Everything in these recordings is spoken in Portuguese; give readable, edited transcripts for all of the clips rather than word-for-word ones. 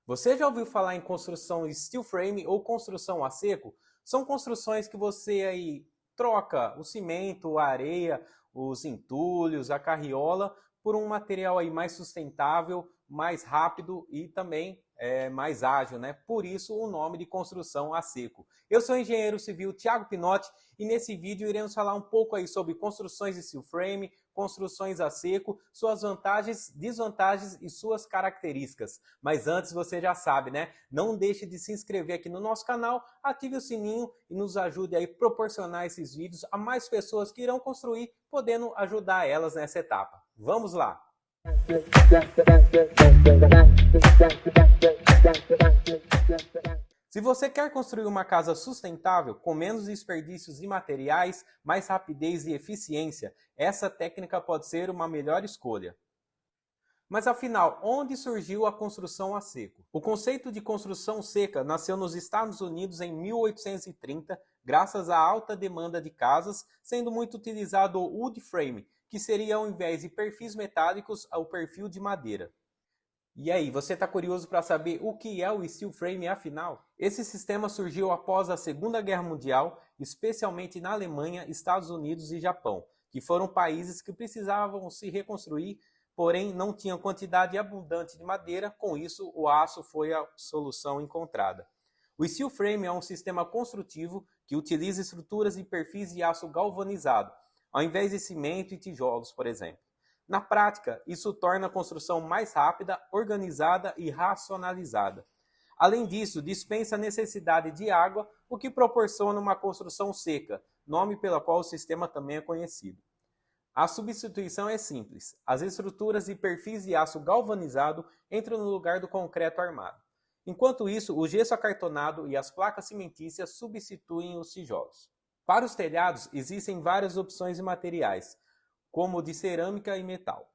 Você já ouviu falar em construção steel frame ou construção a seco? São construções que você aí troca o cimento, a areia, os entulhos, a carriola por um material aí mais sustentável, mais rápido e também mais ágil, né? Por isso o nome de construção a seco. Eu sou o engenheiro civil Thiago Pinotti e nesse vídeo iremos falar um pouco aí sobre construções de steel frame, construções a seco, suas vantagens, desvantagens e suas características. Mas antes você já sabe, né? Não deixe de se inscrever aqui no nosso canal, ative o sininho e nos ajude aí a proporcionar esses vídeos a mais pessoas que irão construir, podendo ajudar elas nessa etapa. Vamos lá! Se você quer construir uma casa sustentável, com menos desperdícios de materiais, mais rapidez e eficiência, essa técnica pode ser uma melhor escolha. Mas afinal, onde surgiu a construção a seco? O conceito de construção seca nasceu nos Estados Unidos em 1830, graças à alta demanda de casas, sendo muito utilizado o wood frame, que seria ao invés de perfis metálicos, o perfil de madeira. E aí, você está curioso para saber o que é o steel frame afinal? Esse sistema surgiu após a Segunda Guerra Mundial, especialmente na Alemanha, Estados Unidos e Japão, que foram países que precisavam se reconstruir, porém não tinham quantidade abundante de madeira, com isso o aço foi a solução encontrada. O steel frame é um sistema construtivo que utiliza estruturas e perfis de aço galvanizado, ao invés de cimento e tijolos, por exemplo. Na prática, isso torna a construção mais rápida, organizada e racionalizada. Além disso, dispensa a necessidade de água, o que proporciona uma construção seca, nome pelo qual o sistema também é conhecido. A substituição é simples. As estruturas e perfis de aço galvanizado entram no lugar do concreto armado. Enquanto isso, o gesso acartonado e as placas cimentícias substituem os tijolos. Para os telhados, existem várias opções de materiais, como de cerâmica e metal.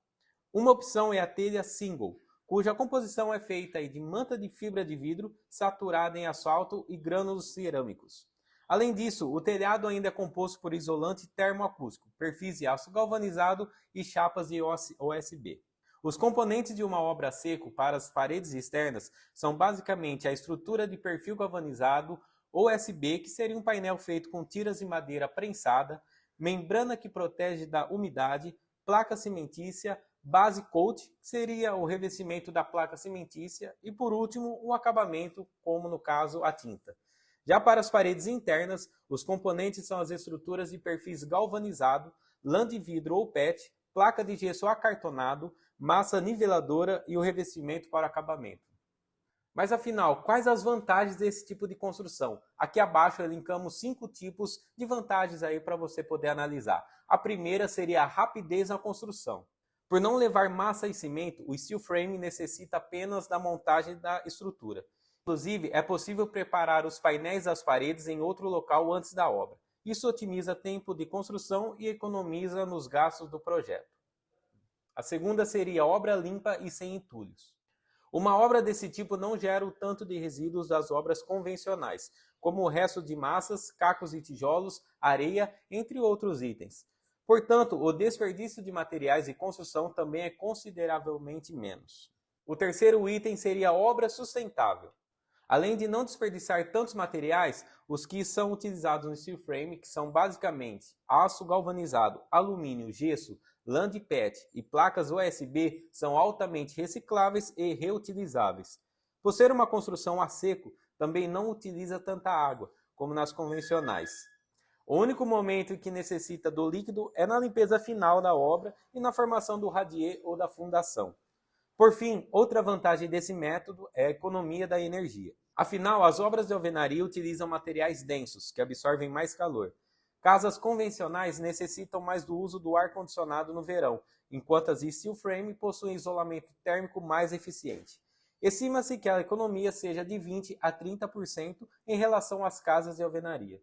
Uma opção é a telha single, cuja composição é feita de manta de fibra de vidro saturada em asfalto e grânulos cerâmicos. Além disso, o telhado ainda é composto por isolante termoacústico, perfis de aço galvanizado e chapas de OSB. Os componentes de uma obra a seco para as paredes externas são basicamente a estrutura de perfil galvanizado OSB, que seria um painel feito com tiras de madeira prensada, membrana que protege da umidade, placa cimentícia, base coat, que seria o revestimento da placa cimentícia, e por último, o acabamento, como no caso a tinta. Já para as paredes internas, os componentes são as estruturas de perfis galvanizado, lã de vidro ou PET, placa de gesso acartonado, massa niveladora e o revestimento para acabamento. Mas afinal, quais as vantagens desse tipo de construção? Aqui abaixo elencamos 5 tipos de vantagens aí para você poder analisar. A primeira seria a rapidez na construção. Por não levar massa e cimento, o steel frame necessita apenas da montagem da estrutura. Inclusive, é possível preparar os painéis das paredes em outro local antes da obra. Isso otimiza tempo de construção e economiza nos gastos do projeto. A segunda seria obra limpa e sem entulhos. Uma obra desse tipo não gera o tanto de resíduos das obras convencionais, como o resto de massas, cacos e tijolos, areia, entre outros itens. Portanto, o desperdício de materiais de construção também é consideravelmente menos. O terceiro item seria a obra sustentável. Além de não desperdiçar tantos materiais, os que são utilizados no steel frame, que são basicamente aço galvanizado, alumínio, gesso, lã de PET e placas USB, são altamente recicláveis e reutilizáveis. Por ser uma construção a seco, também não utiliza tanta água, como nas convencionais. O único momento em que necessita do líquido é na limpeza final da obra e na formação do radier ou da fundação. Por fim, outra vantagem desse método é a economia da energia. Afinal, as obras de alvenaria utilizam materiais densos, que absorvem mais calor. Casas convencionais necessitam mais do uso do ar-condicionado no verão, enquanto as steel frame possuem isolamento térmico mais eficiente. Estima-se que a economia seja de 20 a 30% em relação às casas de alvenaria.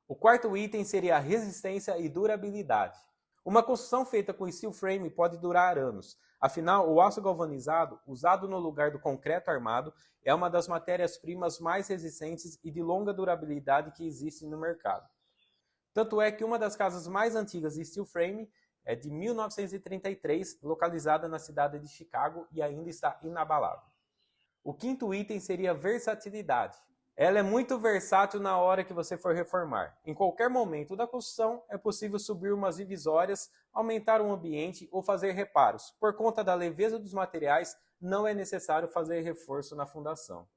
O quarto item seria a resistência e durabilidade. Uma construção feita com steel frame pode durar anos. Afinal, o aço galvanizado, usado no lugar do concreto armado, é uma das matérias-primas mais resistentes e de longa durabilidade que existem no mercado. Tanto é que uma das casas mais antigas de steel frame é de 1933, localizada na cidade de Chicago e ainda está inabalável. O quinto item seria versatilidade. Ela é muito versátil na hora que você for reformar. Em qualquer momento da construção, é possível subir umas divisórias, aumentar o ambiente ou fazer reparos. Por conta da leveza dos materiais, não é necessário fazer reforço na fundação.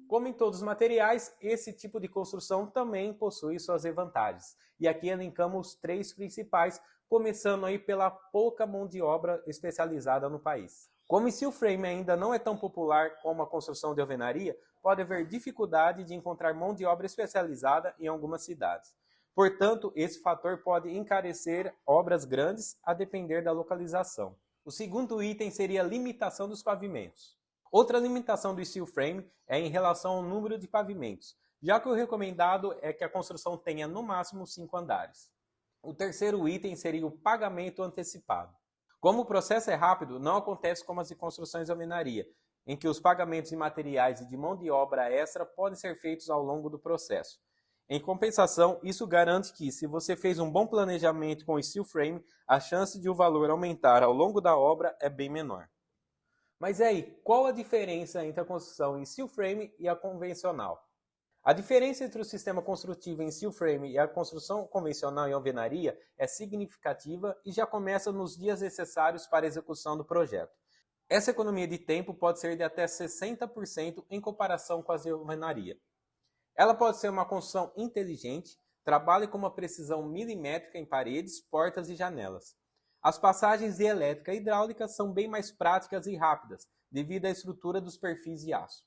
Como em todos os materiais, esse tipo de construção também possui suas vantagens. E aqui elencamos os 3 principais, começando aí pela pouca mão de obra especializada no país. Como o steel frame ainda não é tão popular como a construção de alvenaria, pode haver dificuldade de encontrar mão de obra especializada em algumas cidades. Portanto, esse fator pode encarecer obras grandes a depender da localização. O segundo item seria a limitação dos pavimentos. Outra limitação do steel frame é em relação ao número de pavimentos, já que o recomendado é que a construção tenha no máximo 5 andares. O terceiro item seria o pagamento antecipado. Como o processo é rápido, não acontece como as de construções de alvenaria, em que os pagamentos de materiais e de mão de obra extra podem ser feitos ao longo do processo. Em compensação, isso garante que, se você fez um bom planejamento com o steel frame, a chance de o valor aumentar ao longo da obra é bem menor. Mas e aí, qual a diferença entre a construção em steel frame e a convencional? A diferença entre o sistema construtivo em steel frame e a construção convencional em alvenaria é significativa e já começa nos dias necessários para a execução do projeto. Essa economia de tempo pode ser de até 60% em comparação com as de alvenaria. Ela pode ser uma construção inteligente, trabalhe com uma precisão milimétrica em paredes, portas e janelas. As passagens de elétrica e hidráulica são bem mais práticas e rápidas, devido à estrutura dos perfis de aço.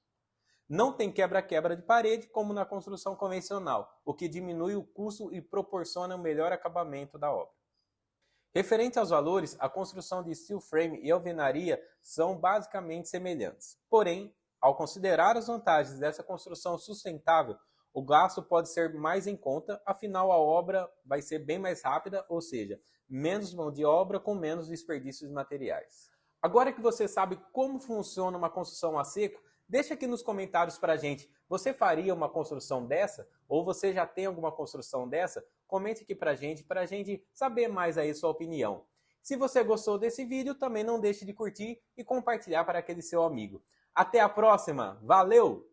Não tem quebra-quebra de parede como na construção convencional, o que diminui o custo e proporciona um melhor acabamento da obra. Referente aos valores, a construção de steel frame e alvenaria são basicamente semelhantes. Porém, ao considerar as vantagens dessa construção sustentável, o gasto pode ser mais em conta, afinal a obra vai ser bem mais rápida, ou seja, menos mão de obra com menos desperdício de materiais. Agora que você sabe como funciona uma construção a seco, deixa aqui nos comentários para a gente, você faria uma construção dessa? Ou você já tem alguma construção dessa? Comente aqui para a gente saber mais aí sua opinião. Se você gostou desse vídeo, também não deixe de curtir e compartilhar para aquele seu amigo. Até a próxima, valeu!